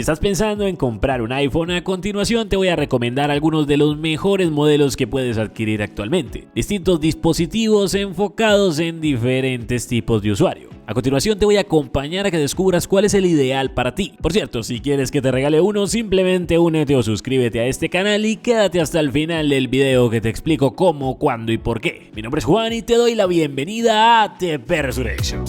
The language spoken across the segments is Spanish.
Si estás pensando en comprar un iPhone, a continuación te voy a recomendar algunos de los mejores modelos que puedes adquirir actualmente. Distintos dispositivos enfocados en diferentes tipos de usuario. A continuación te voy a acompañar a que descubras cuál es el ideal para ti. Por cierto, si quieres que te regale uno, simplemente únete o suscríbete a este canal y quédate hasta el final del video que te explico cómo, cuándo y por qué. Mi nombre es Juan y te doy la bienvenida a The Persuasion.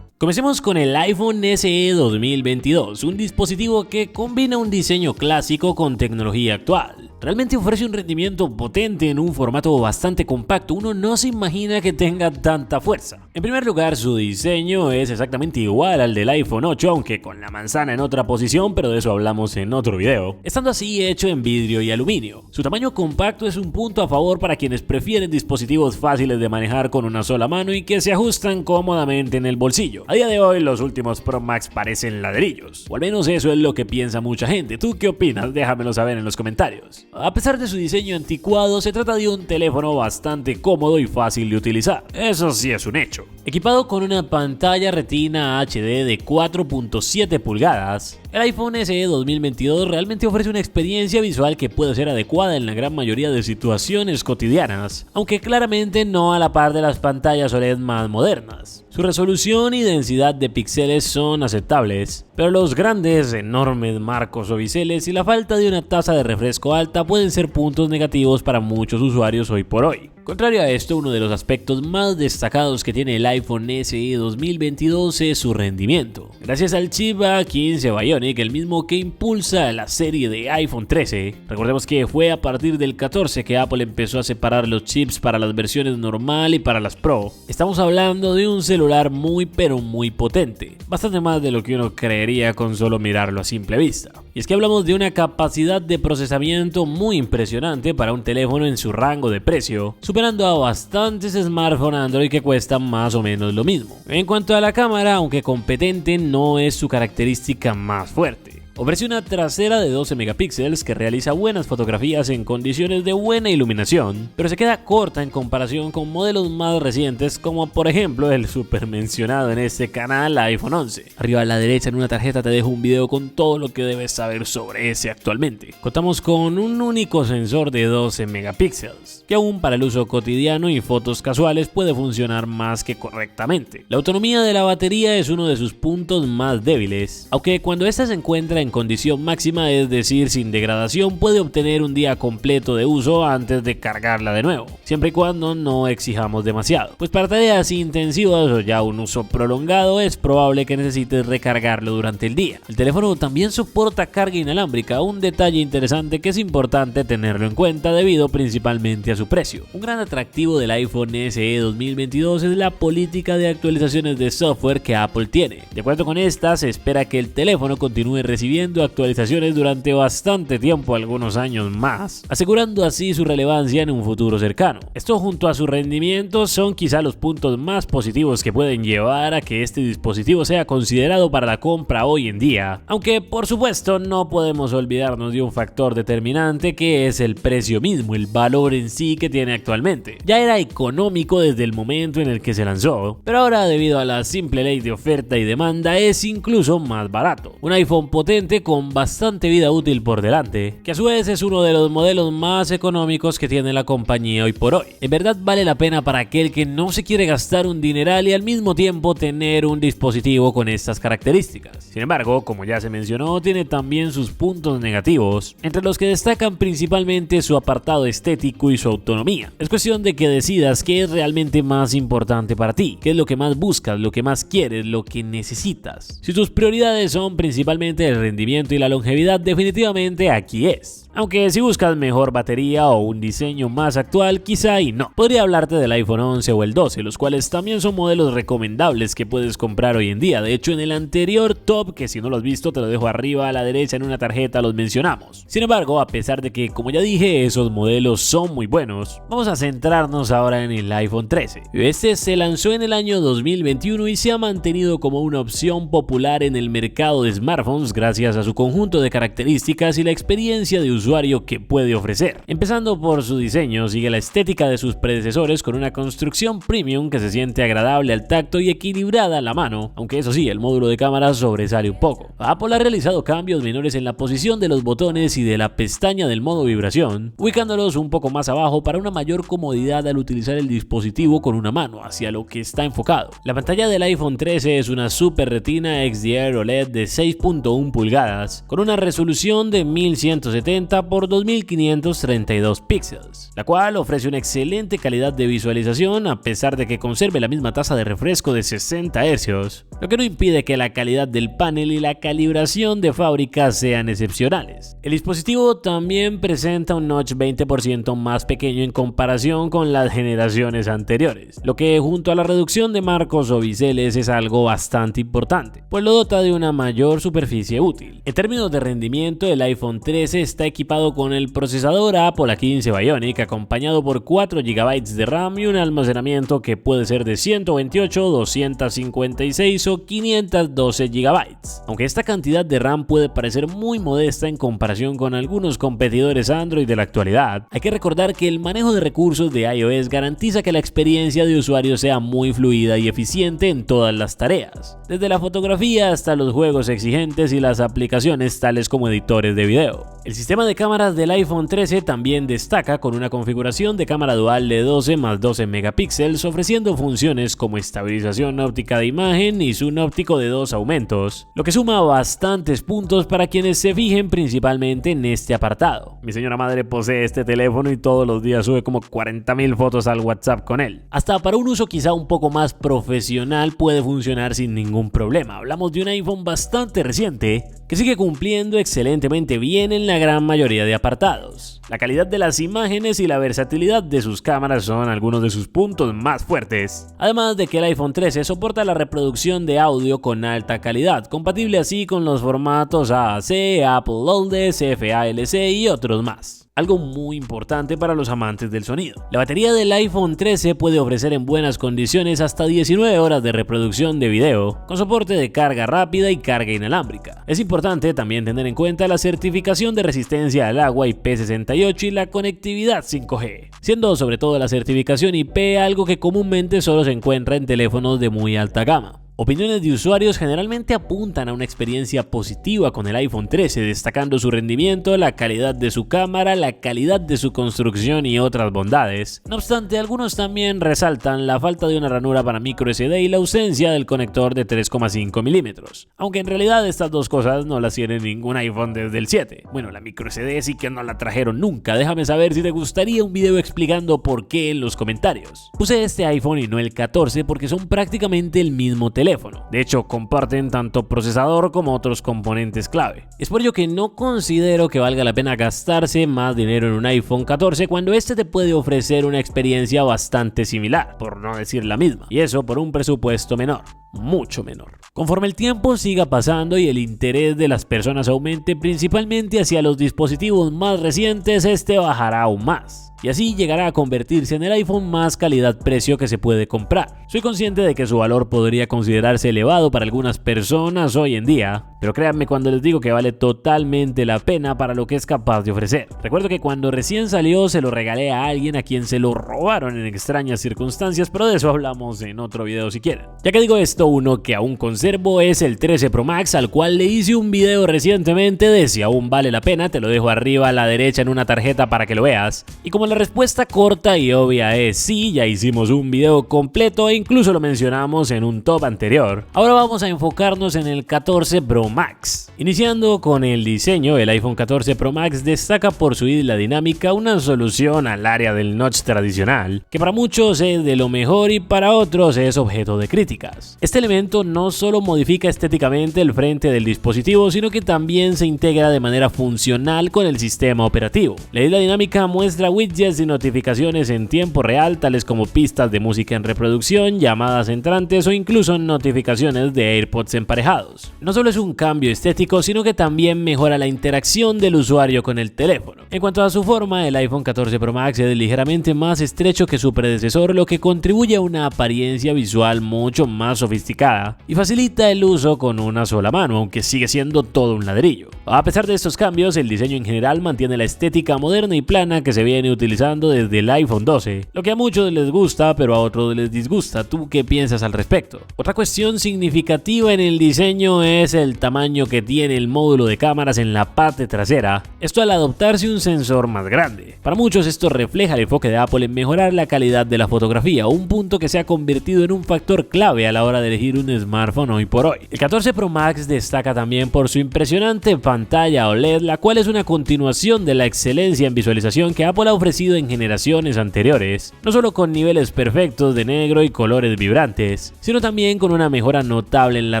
Comencemos con el iPhone SE 2022, un dispositivo que combina un diseño clásico con tecnología actual. Realmente ofrece un rendimiento potente en un formato bastante compacto. Uno no se imagina que tenga tanta fuerza. En primer lugar, su diseño es exactamente igual al del iPhone 8, aunque con la manzana en otra posición, pero de eso hablamos en otro video. Estando así hecho en vidrio y aluminio. Su tamaño compacto es un punto a favor para quienes prefieren dispositivos fáciles de manejar con una sola mano y que se ajustan cómodamente en el bolsillo. A día de hoy, los últimos Pro Max parecen ladrillos, o al menos eso es lo que piensa mucha gente. ¿Tú qué opinas? Déjamelo saber en los comentarios. A pesar de su diseño anticuado, se trata de un teléfono bastante cómodo y fácil de utilizar. Eso sí es un hecho. Equipado con una pantalla Retina HD de 4.7 pulgadas, el iPhone SE 2022 realmente ofrece una experiencia visual que puede ser adecuada en la gran mayoría de situaciones cotidianas, aunque claramente no a la par de las pantallas OLED más modernas. Su resolución y densidad de píxeles son aceptables, pero los grandes, enormes marcos o biseles y la falta de una tasa de refresco alta pueden ser puntos negativos para muchos usuarios hoy por hoy. Contrario a esto, uno de los aspectos más destacados que tiene el iPhone SE 2022 es su rendimiento. Gracias al chip A15 Bionic, el mismo que impulsa la serie de iPhone 13, recordemos que fue a partir del 14 que Apple empezó a separar los chips para las versiones normal y para las Pro. Estamos hablando de un celular muy pero muy potente, bastante más de lo que uno creería con solo mirarlo a simple vista. Y es que hablamos de una capacidad de procesamiento muy impresionante para un teléfono en su rango de precio, superando a bastantes smartphones Android que cuestan más o menos lo mismo. En cuanto a la cámara, aunque competente, no es su característica más fuerte. Ofrece una trasera de 12 megapíxeles que realiza buenas fotografías en condiciones de buena iluminación, pero se queda corta en comparación con modelos más recientes como por ejemplo el super mencionado en este canal iPhone 11. Arriba a la derecha en una tarjeta te dejo un video con todo lo que debes saber sobre ese actualmente. Contamos con un único sensor de 12 megapíxeles, que aún para el uso cotidiano y fotos casuales puede funcionar más que correctamente. La autonomía de la batería es uno de sus puntos más débiles, aunque cuando esta se encuentra en condición máxima, es decir sin degradación, puede obtener un día completo de uso antes de cargarla de nuevo, siempre y cuando no exijamos demasiado, pues para tareas intensivas o ya un uso prolongado es probable que necesites recargarlo durante el día. El teléfono también soporta carga inalámbrica, un detalle interesante que es importante tenerlo en cuenta debido principalmente a su precio. Un gran atractivo del iPhone SE 2022 es la política de actualizaciones de software que Apple tiene. De acuerdo con esta, se espera que el teléfono continúe recibiendo actualizaciones durante bastante tiempo, algunos años más, asegurando así su relevancia en un futuro cercano. Esto junto a su rendimiento son quizá los puntos más positivos que pueden llevar a que este dispositivo sea considerado para la compra hoy en día, aunque por supuesto no podemos olvidarnos de un factor determinante que es el precio mismo, el valor en sí que tiene actualmente. Ya era económico desde el momento en el que se lanzó, pero ahora debido a la simple ley de oferta y demanda es incluso más barato. Un iPhone potente con bastante vida útil por delante, que a su vez es uno de los modelos más económicos que tiene la compañía hoy por hoy. En verdad vale la pena para aquel que no se quiere gastar un dineral y al mismo tiempo tener un dispositivo con estas características. Sin embargo, como ya se mencionó, tiene también sus puntos negativos, entre los que destacan principalmente su apartado estético y su autonomía. Es cuestión de que decidas qué es realmente más importante para ti, qué es lo que más buscas, lo que más quieres, lo que necesitas. Si tus prioridades son principalmente el rendimiento y la longevidad, definitivamente aquí es. Aunque si buscas mejor batería o un diseño más actual, quizá y no. Podría hablarte del iPhone 11 o el 12, los cuales también son modelos recomendables que puedes comprar hoy en día. De hecho, en el anterior top, que si no lo has visto te lo dejo arriba a la derecha en una tarjeta, los mencionamos. Sin embargo, a pesar de que, como ya dije, esos modelos son muy buenos, vamos a centrarnos ahora en el iPhone 13. Este se lanzó en el año 2021 y se ha mantenido como una opción popular en el mercado de smartphones gracias a su conjunto de características y la experiencia de usuario usuario que puede ofrecer. Empezando por su diseño, sigue la estética de sus predecesores con una construcción premium que se siente agradable al tacto y equilibrada a la mano, aunque eso sí, el módulo de cámara sobresale un poco. Apple ha realizado cambios menores en la posición de los botones y de la pestaña del modo vibración, ubicándolos un poco más abajo para una mayor comodidad al utilizar el dispositivo con una mano hacia lo que está enfocado. La pantalla del iPhone 13 es una Super Retina XDR OLED de 6.1 pulgadas con una resolución de 1170 x 2532 píxeles, la cual ofrece una excelente calidad de visualización a pesar de que conserve la misma tasa de refresco de 60 Hz, lo que no impide que la calidad del panel y la calibración de fábrica sean excepcionales. El dispositivo también presenta un notch 20% más pequeño en comparación con las generaciones anteriores, lo que junto a la reducción de marcos o biseles es algo bastante importante, pues lo dota de una mayor superficie útil. En términos de rendimiento, el iPhone 13 está equipado con el procesador Apple A15 Bionic acompañado por 4 GB de RAM y un almacenamiento que puede ser de 128, 256 o 512 GB. Aunque esta cantidad de RAM puede parecer muy modesta en comparación con algunos competidores Android de la actualidad, hay que recordar que el manejo de recursos de iOS garantiza que la experiencia de usuario sea muy fluida y eficiente en todas las tareas, desde la fotografía hasta los juegos exigentes y las aplicaciones tales como editores de video. El sistema de cámaras del iPhone 13 también destaca con una configuración de cámara dual de 12 x 12 megapíxeles, ofreciendo funciones como estabilización óptica de imagen y zoom óptico de 2 aumentos, lo que suma bastantes puntos para quienes se fijen principalmente en este apartado. Mi señora madre posee este teléfono y todos los días sube como 40.000 fotos al WhatsApp con él. Hasta para un uso quizá un poco más profesional puede funcionar sin ningún problema. Hablamos de un iPhone bastante reciente que sigue cumpliendo excelentemente bien en la gran mayoría de apartados. La calidad de las imágenes y la versatilidad de sus cámaras son algunos de sus puntos más fuertes, además de que el iPhone 13 soporta la reproducción de audio con alta calidad, compatible así con los formatos AAC, Apple Loads, FALC y otros más. Algo muy importante para los amantes del sonido. La batería del iPhone 13 puede ofrecer en buenas condiciones hasta 19 horas de reproducción de video, con soporte de carga rápida y carga inalámbrica. Es importante también tener en cuenta la certificación de resistencia al agua IP68 y la conectividad 5G, siendo sobre todo la certificación IP algo que comúnmente solo se encuentra en teléfonos de muy alta gama. Opiniones de usuarios generalmente apuntan a una experiencia positiva con el iPhone 13, destacando su rendimiento, la calidad de su cámara, la calidad de su construcción y otras bondades. No obstante, algunos también resaltan la falta de una ranura para microSD y la ausencia del conector de 3,5 milímetros, aunque en realidad estas dos cosas no las tiene ningún iPhone desde el 7. Bueno, la microSD sí que no la trajeron nunca. Déjame saber si te gustaría un video explicando por qué en los comentarios. Puse este iPhone y no el 14 porque son prácticamente el mismo teléfono. De hecho, comparten tanto procesador como otros componentes clave. Es por ello que no considero que valga la pena gastarse más dinero en un iPhone 14 cuando este te puede ofrecer una experiencia bastante similar, por no decir la misma, y eso por un presupuesto menor, mucho menor. Conforme el tiempo siga pasando y el interés de las personas aumente principalmente hacia los dispositivos más recientes, este bajará aún más. Y así llegará a convertirse en el iPhone más calidad-precio que se puede comprar. Soy consciente de que su valor podría considerarse elevado para algunas personas hoy en día, pero créanme cuando les digo que vale totalmente la pena para lo que es capaz de ofrecer. Recuerdo que cuando recién salió se lo regalé a alguien a quien se lo robaron en extrañas circunstancias, pero de eso hablamos en otro video si quieren. Ya que digo esto, uno que aún conservo es el 13 Pro Max, al cual le hice un video recientemente de si aún vale la pena. Te lo dejo arriba a la derecha en una tarjeta para que lo veas. Y como la respuesta corta y obvia es sí, ya hicimos un video completo e incluso lo mencionamos en un top anterior, ahora vamos a enfocarnos en el 14 Pro Max. Iniciando con el diseño, el iPhone 14 Pro Max destaca por su isla dinámica, una solución al área del notch tradicional, que para muchos es de lo mejor y para otros es objeto de críticas. Este elemento no solo modifica estéticamente el frente del dispositivo, sino que también se integra de manera funcional con el sistema operativo. La isla dinámica muestra widgets widgets y notificaciones en tiempo real, tales como pistas de música en reproducción, llamadas entrantes o incluso notificaciones de AirPods emparejados. No solo es un cambio estético, sino que también mejora la interacción del usuario con el teléfono. En cuanto a su forma, el iPhone 14 Pro Max es ligeramente más estrecho que su predecesor, lo que contribuye a una apariencia visual mucho más sofisticada y facilita el uso con una sola mano, aunque sigue siendo todo un ladrillo. A pesar de estos cambios, el diseño en general mantiene la estética moderna y plana que se viene utilizando desde el iPhone 12, lo que a muchos les gusta pero a otros les disgusta. ¿Tú qué piensas al respecto? Otra cuestión significativa en el diseño es el tamaño que tiene el módulo de cámaras en la parte trasera, esto al adoptarse un sensor más grande. Para muchos esto refleja el enfoque de Apple en mejorar la calidad de la fotografía, un punto que se ha convertido en un factor clave a la hora de elegir un smartphone hoy por hoy. El 14 Pro Max destaca también por su impresionante pantalla OLED, la cual es una continuación de la excelencia en visualización que Apple ha ofrecido en generaciones anteriores, no solo con niveles perfectos de negro y colores vibrantes, sino también con una mejora notable en la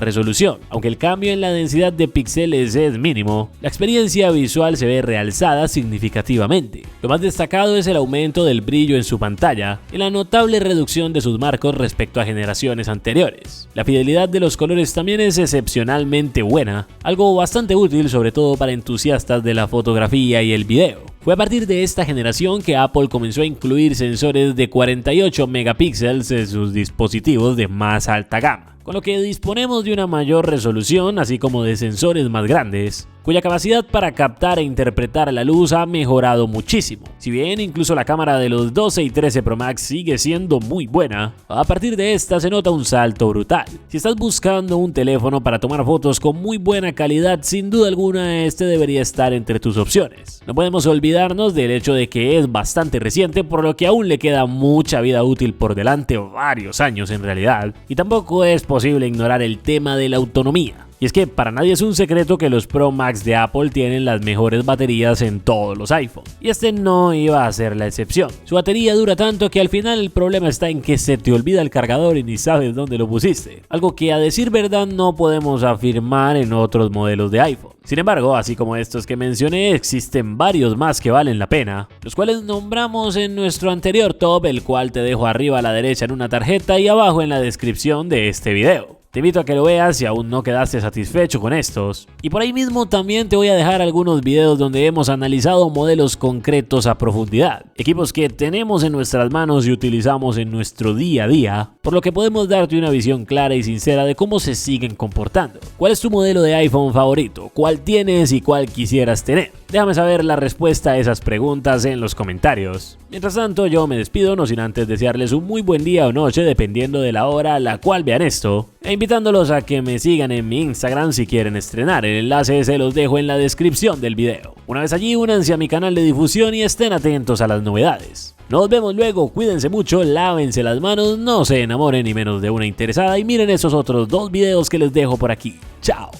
resolución. Aunque el cambio en la densidad de píxeles es mínimo, la experiencia visual se ve realzada significativamente. Lo más destacado es el aumento del brillo en su pantalla y la notable reducción de sus marcos respecto a generaciones anteriores. La fidelidad de los colores también es excepcionalmente buena, algo bastante útil sobre todo para entusiastas de la fotografía y el video. Fue a partir de esta generación que Apple comenzó a incluir sensores de 48 megapíxeles en sus dispositivos de más alta gama, con lo que disponemos de una mayor resolución, así como de sensores más grandes, cuya capacidad para captar e interpretar la luz ha mejorado muchísimo. Si bien incluso la cámara de los 12 y 13 Pro Max sigue siendo muy buena, a partir de esta se nota un salto brutal. Si estás buscando un teléfono para tomar fotos con muy buena calidad, sin duda alguna este debería estar entre tus opciones. No podemos olvidarnos del hecho de que es bastante reciente, por lo que aún le queda mucha vida útil por delante, varios años en realidad, y tampoco es posible ignorar el tema de la autonomía. Y es que para nadie es un secreto que los Pro Max de Apple tienen las mejores baterías en todos los iPhone, y este no iba a ser la excepción. Su batería dura tanto que al final el problema está en que se te olvida el cargador y ni sabes dónde lo pusiste, algo que a decir verdad no podemos afirmar en otros modelos de iPhone. Sin embargo, así como estos que mencioné, existen varios más que valen la pena, los cuales nombramos en nuestro anterior top, el cual te dejo arriba a la derecha en una tarjeta y abajo en la descripción de este video. Te invito a que lo veas si aún no quedaste satisfecho con estos. Y por ahí mismo también te voy a dejar algunos videos donde hemos analizado modelos concretos a profundidad, equipos que tenemos en nuestras manos y utilizamos en nuestro día a día, por lo que podemos darte una visión clara y sincera de cómo se siguen comportando. ¿Cuál es tu modelo de iPhone favorito? ¿Cuál tienes y cuál quisieras tener? Déjame saber la respuesta a esas preguntas en los comentarios. Mientras tanto, yo me despido, no sin antes desearles un muy buen día o noche, dependiendo de la hora a la cual vean esto, e invitándolos a que me sigan en mi Instagram si quieren estrenar. El enlace se los dejo en la descripción del video. Una vez allí, únanse a mi canal de difusión y estén atentos a las novedades. Nos vemos luego, cuídense mucho, lávense las manos, no se enamoren ni menos de una interesada y miren esos otros 2 videos que les dejo por aquí. ¡Chao!